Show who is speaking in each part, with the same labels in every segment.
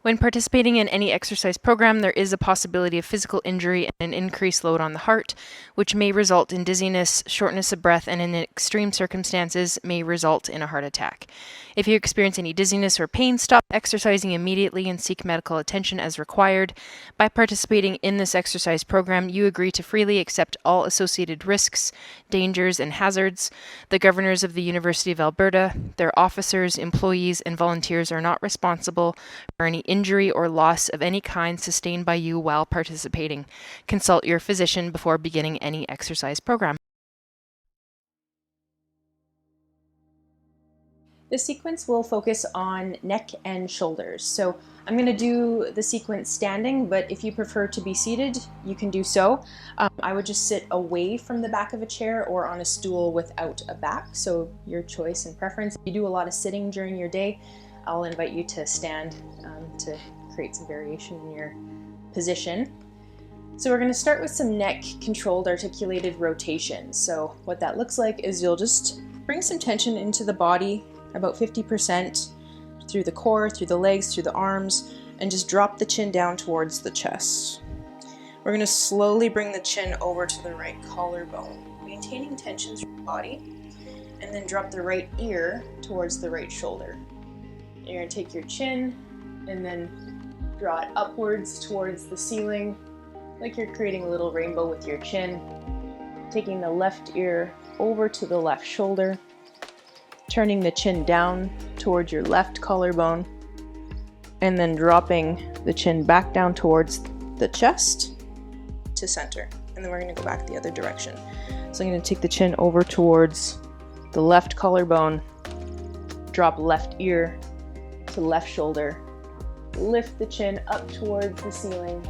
Speaker 1: When participating in any exercise program, there is a possibility of physical injury and an increased load on the heart, which may result in dizziness, shortness of breath, and in extreme circumstances may result in a heart attack. If you experience any dizziness or pain, stop exercising immediately and seek medical attention as required. By participating in this exercise program, you agree to freely accept all associated risks, dangers, and hazards. The governors of the University of Alberta, their officers, employees, and volunteers are not responsible for any injury or loss of any kind sustained by you while participating. Consult your physician before beginning any exercise program.
Speaker 2: The sequence will focus on neck and shoulders. So I'm going to do the sequence standing, but if you prefer to be seated, you can do so. I would just sit away from the back of a chair or on a stool without a back, so your choice and preference. If you do a lot of sitting during your day, I'll invite you to stand to create some variation in your position. So we're going to start with some neck controlled articulated rotation. So what that looks like is you'll just bring some tension into the body, about 50% through the core, through the legs, through the arms, and just drop the chin down towards the chest. We're going to slowly bring the chin over to the right collarbone, maintaining tension through the body, and then drop the right ear towards the right shoulder. You're going to take your chin and then draw it upwards towards the ceiling, like you're creating a little rainbow with your chin. Taking the left ear over to the left shoulder, turning the chin down towards your left collarbone, and then dropping the chin back down towards the chest to center. And then we're going to go back the other direction. So I'm going to take the chin over towards the left collarbone, drop left ear to left shoulder, lift the chin up towards the ceiling,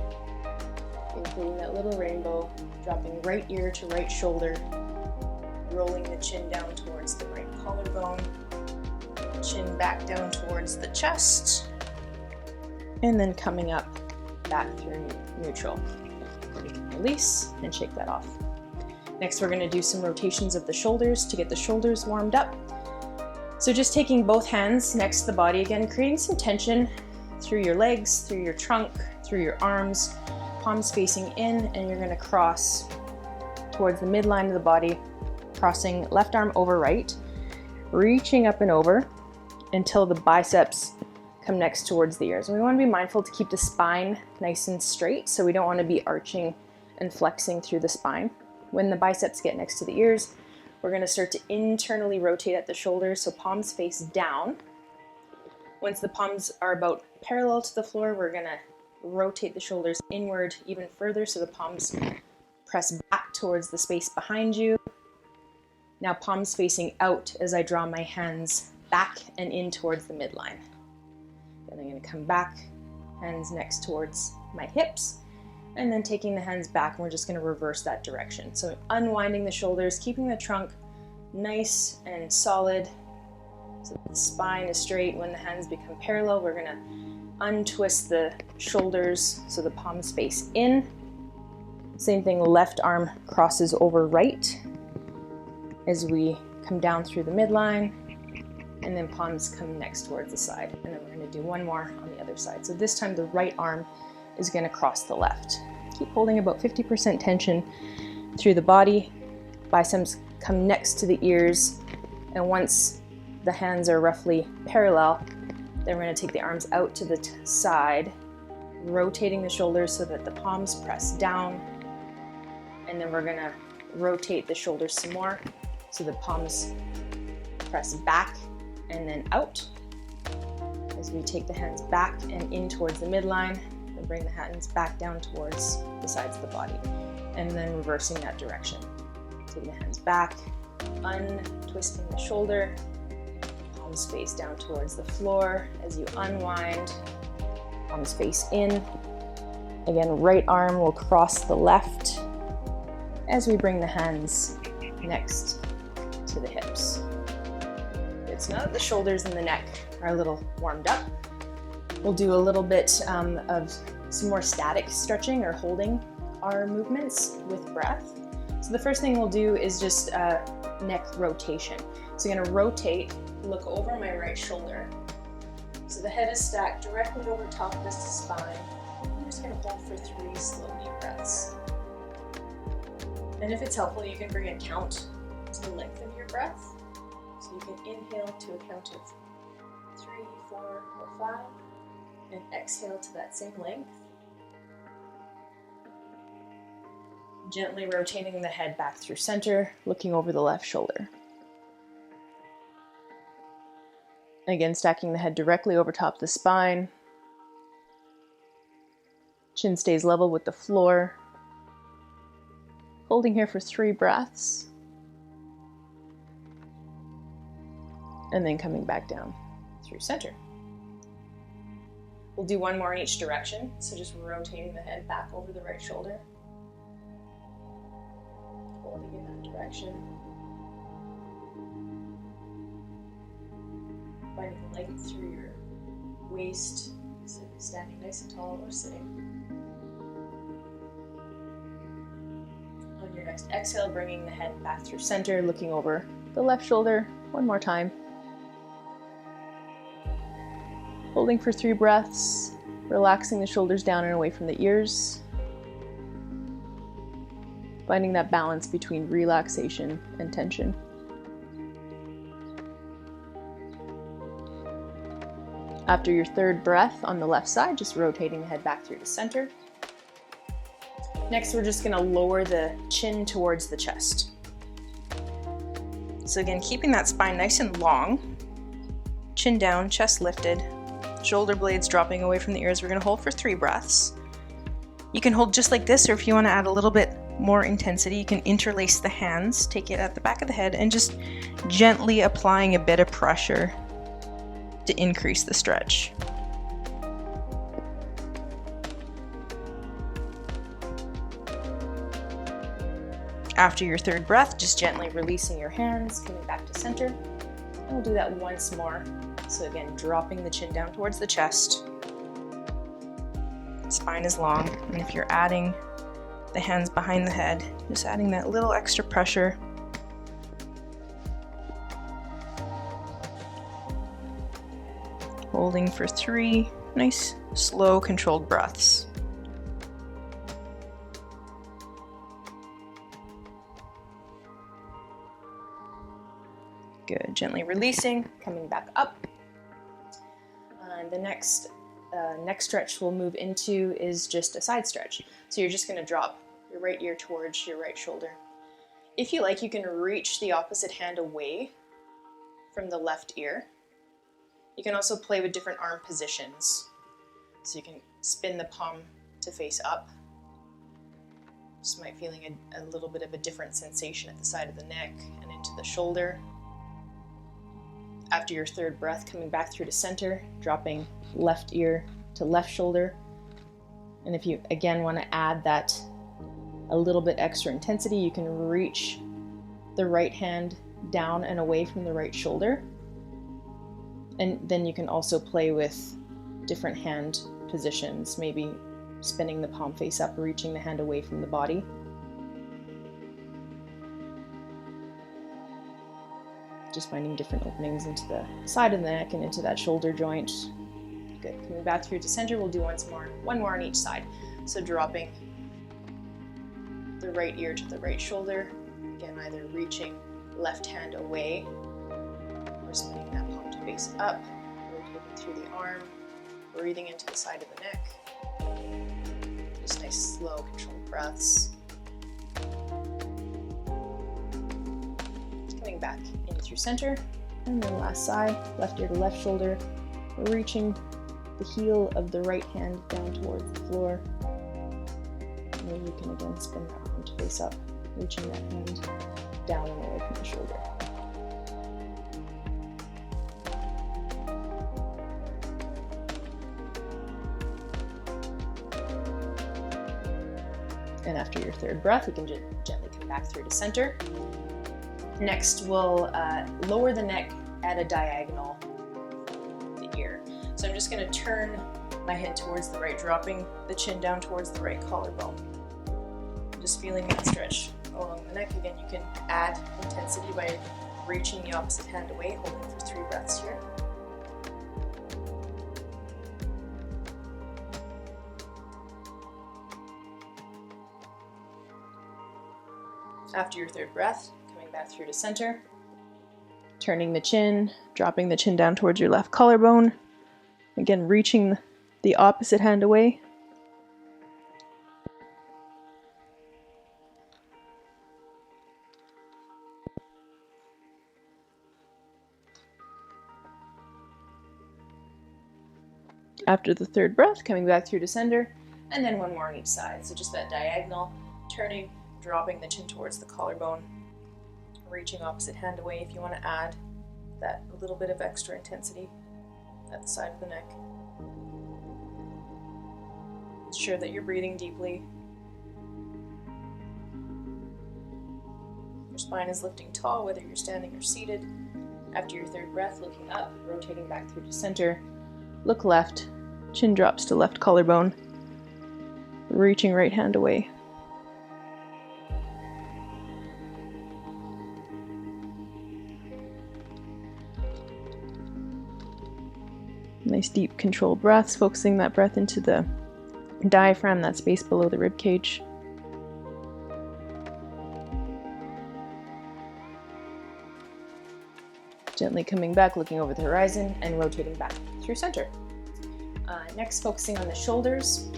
Speaker 2: including that little rainbow, dropping right ear to right shoulder, rolling the chin down towards the right collarbone, chin back down towards the chest, and then coming up back through neutral. You can release and shake that off. Next, we're going to do some rotations of the shoulders to get the shoulders warmed up. So just taking both hands next to the body again, creating some tension through your legs, through your trunk, through your arms, palms facing in, and you're going to cross towards the midline of the body, crossing left arm over right, reaching up and over until the biceps come next towards the ears. And we want to be mindful to keep the spine nice and straight, so we don't want to be arching and flexing through the spine. When the biceps get next to the ears, we're going to start to internally rotate at the shoulders, so palms face down. Once the palms are about parallel to the floor, we're going to rotate the shoulders inward even further, so the palms press back towards the space behind you. Now palms facing out as I draw my hands back and in towards the midline. Then I'm going to come back, hands next towards my hips, and then taking the hands back, and we're just going to reverse that direction. So unwinding the shoulders, keeping the trunk nice and solid so the spine is straight. When the hands become parallel, we're going to untwist the shoulders so the palms face in. Same thing, left arm crosses over right as we come down through the midline, and then palms come next towards the side. And then we're going to do one more on the other side. So this time the right arm is going to cross the left. Keep holding about 50% tension through the body. Biceps come next to the ears, and once the hands are roughly parallel, then we're going to take the arms out to the side, rotating the shoulders so that the palms press down, and then we're going to rotate the shoulders some more so the palms press back and then out as we take the hands back and in towards the midline, and bring the hands back down towards the sides of the body, and then reversing that direction. Taking the hands back, untwisting the shoulder, palms face down towards the floor as you unwind, palms face in. Again, right arm will cross the left as we bring the hands next to the hips. Good, so now that the shoulders and the neck are a little warmed up, we'll do a little bit of some more static stretching or holding our movements with breath. So the first thing we'll do is just neck rotation. So I'm going to rotate, look over my right shoulder, So the head is stacked directly over top of the spine. I'm just going to hold for 3 slow deep breaths. And if it's helpful, you can bring a count to the length of your breath. So you can inhale to a count of 3, 4, or 5, and exhale to that same length. Gently rotating the head back through center, looking over the left shoulder. Again, stacking the head directly over top of the spine. Chin stays level with the floor. Holding here for 3 breaths. And then coming back down through center. We'll do one more in each direction. So just rotating the head back over the right shoulder. Holding in that direction. Finding length through your waist, so standing nice and tall or sitting. On your next exhale, bringing the head back through center, looking over the left shoulder one more time. Holding for 3 breaths, relaxing the shoulders down and away from the ears. Finding that balance between relaxation and tension. After your 3rd breath on the left side, just rotating the head back through to center. Next, we're just going to lower the chin towards the chest. So again, keeping that spine nice and long, chin down, chest lifted, shoulder blades dropping away from the ears. We're going to hold for 3 breaths. You can hold just like this, or if you want to add a little bit more intensity, you can interlace the hands, take it at the back of the head, and just gently applying a bit of pressure to increase the stretch. After your 3rd breath, just gently releasing your hands, coming back to center. And we'll do that once more. So again, dropping the chin down towards the chest. Spine is long, and if you're adding the hands behind the head, just adding that little extra pressure. Holding for 3 nice, slow, controlled breaths. Good. Gently releasing, coming back up. And the next stretch we'll move into is just a side stretch. So you're just going to drop your right ear towards your right shoulder. If you like, you can reach the opposite hand away from the left ear. You can also play with different arm positions. So you can spin the palm to face up. Just might feeling a little bit of a different sensation at the side of the neck and into the shoulder. After your 3rd breath, coming back through to center, dropping left ear to left shoulder. And if you again want to add that a little bit extra intensity, you can reach the right hand down and away from the right shoulder. And then you can also play with different hand positions, maybe spinning the palm face up, reaching the hand away from the body. Just finding different openings into the side of the neck and into that shoulder joint. Good. Coming back through to center, we'll do one more on each side. So dropping the right ear to the right shoulder. Again, either reaching left hand away or spinning that palm to face up, rotating through the arm, breathing into the side of the neck. Just nice, slow, controlled breaths. Coming back in through center, and then last side, left ear to left shoulder, reaching the heel of the right hand down towards the floor. And then you can again spin that palm to face up, reaching that hand down and away from the shoulder. And after your 3rd breath, we can gently come back through to center. Next, we'll lower the neck at a diagonal the ear. So I'm just going to turn my head towards the right, dropping the chin down towards the right collarbone. Just feeling that stretch along the neck. Again, you can add intensity by reaching the opposite hand away, holding for 3 breaths here. After your third breath, coming back through to center, turning the chin, dropping the chin down towards your left collarbone. Again, reaching the opposite hand away. After the third breath, coming back through to center, and then one more on each side. So just that diagonal, turning, dropping the chin towards the collarbone, reaching opposite hand away if you want to add that little bit of extra intensity at the side of the neck. Ensure that you're breathing deeply. Your spine is lifting tall, whether you're standing or seated. After your third breath, looking up, rotating back through to center. Look left, chin drops to left collarbone, reaching right hand away. Nice deep controlled breaths, focusing that breath into the diaphragm, that space below the rib cage. Gently coming back, looking over the horizon, and rotating back through center. Next, focusing on the shoulders,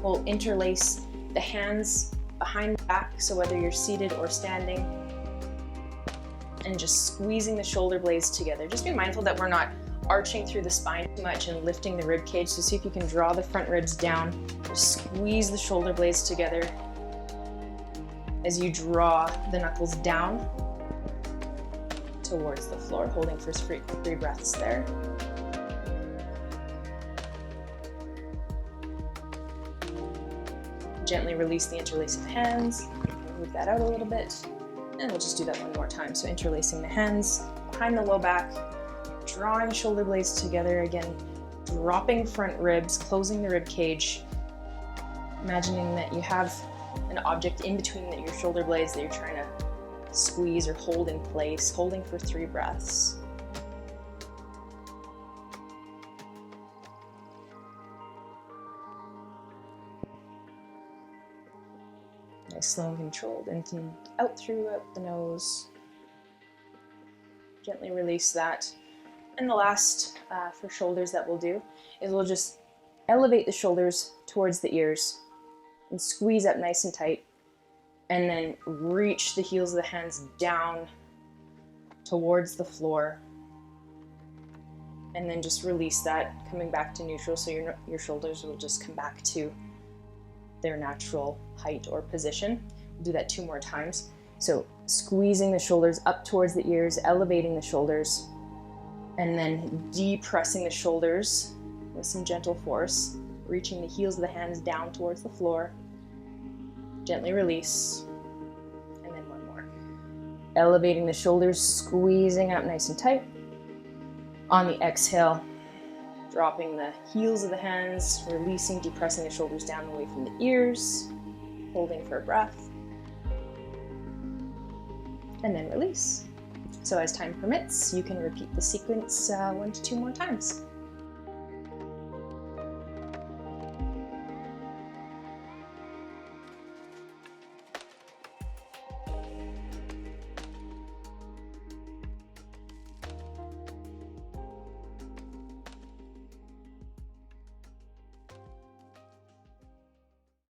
Speaker 2: we'll interlace the hands behind the back, so whether you're seated or standing, and just squeezing the shoulder blades together. Just be mindful that we're not arching through the spine too much and lifting the rib cage, so see if you can draw the front ribs down, just squeeze the shoulder blades together as you draw the knuckles down towards the floor, holding for three breaths there. Gently release the interlace of hands, move that out a little bit, and we'll just do that one more time. So interlacing the hands behind the low back, drawing shoulder blades together, again, dropping front ribs, closing the rib cage, imagining that you have an object in between your shoulder blades that you're trying to squeeze or hold in place, holding for 3 breaths. Nice, slow and controlled, and out throughout the nose. Gently release that. And the last for shoulders that we'll do is we'll just elevate the shoulders towards the ears and squeeze up nice and tight, and then reach the heels of the hands down towards the floor, and then just release that, coming back to neutral, so your shoulders will just come back to their natural height or position. We'll do that 2 more times. So squeezing the shoulders up towards the ears, elevating the shoulders, and then depressing the shoulders with some gentle force, reaching the heels of the hands down towards the floor. Gently release, and then one more. Elevating the shoulders, squeezing up nice and tight. On the exhale, dropping the heels of the hands, releasing, depressing the shoulders down away from the ears, holding for a breath, and then release. So as time permits, you can repeat the sequence 1 to 2 more times.